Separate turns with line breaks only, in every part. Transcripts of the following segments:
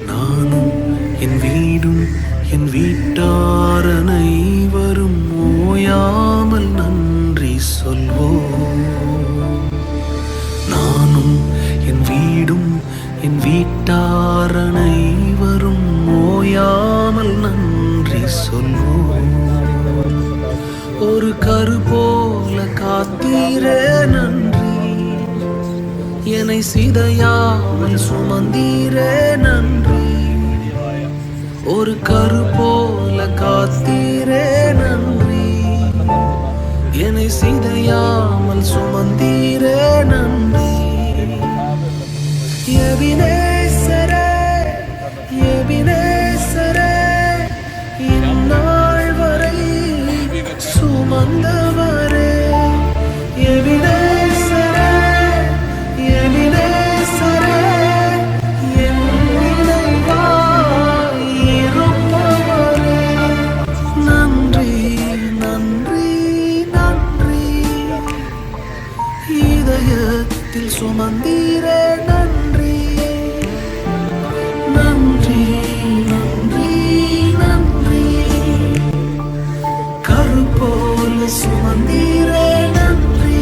நானும் என் வீடும் என் வீட்டார் அனைவரும் ஓயாமல் நன்றி சொல்வோம். நானும் என் வீடும் என் வீட்டார் அனைவரும் ஓயாமல் நன்றி சொல்வோம். ஒரு கரு போல காத்தீரே நன்றி, என்னை சிதையாமல் சுமந்தீரே நன்றி. ஒரு கரு போல காத்தீரே நன்றி, என்னை சிதையாமல் சுமந்தீரே நன்றி. எபினேசரே எபினேசரே, இந்நாள் வரை சுமந்தவரே. எபினேசரே எபினேசரே, என் நினைவாய் இருப்பவரே. நன்றி நன்றி நன்றி, இதயத்தில் சுமந்தீரே நன்றி. நன்றி நன்றி நன்றி, கரு போல சுமந்தீரே நன்றி.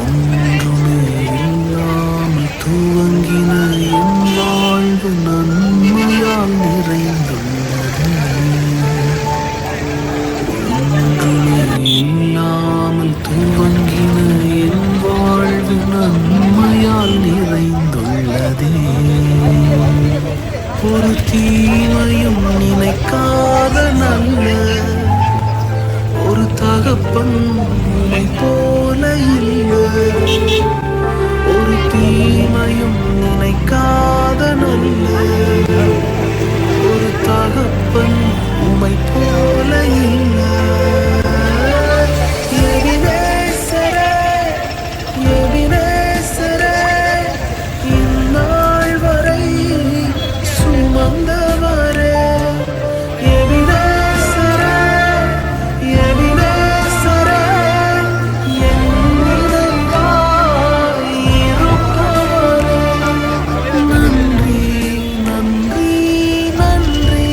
ஒன்றுமே இல்லாமல் துவங்கின என் வாழ்வு நன்மையால் நிறைந்துள்ளது. ஒன்றுமே இல்லாமல் துவங்கின என் வாழ்வு நன்மையால் நிறைந்துள்ளதே. ஒரு தீமையும் நினைக்காத நல்ல ஒரு தகப்பன் உம்மை போல இல்லை. ஒரு தீமையும் நினைக்காத நல்ல ஒரு தகப்பன் உம்மை போல இல்லை. எபினேசரே எபினேசரே, இந்நாள் வரை சுமந்தவரே. எபினேசரே எபினேசரே, என் நினைவாய் இருப்பவரே. நன்றி நன்றி நன்றி,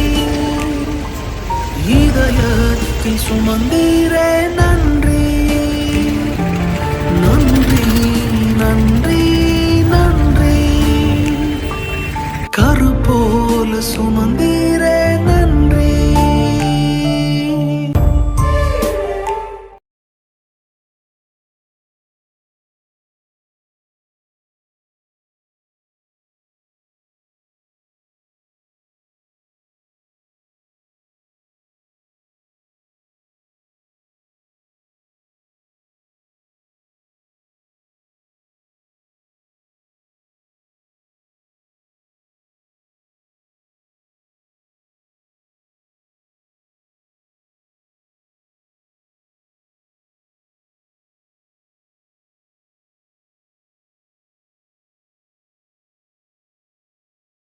இதயத்தில் சுமந்தீரே நன்றி. நன்றி நன்றி நன்றி, கரு போல சுமந்தீரே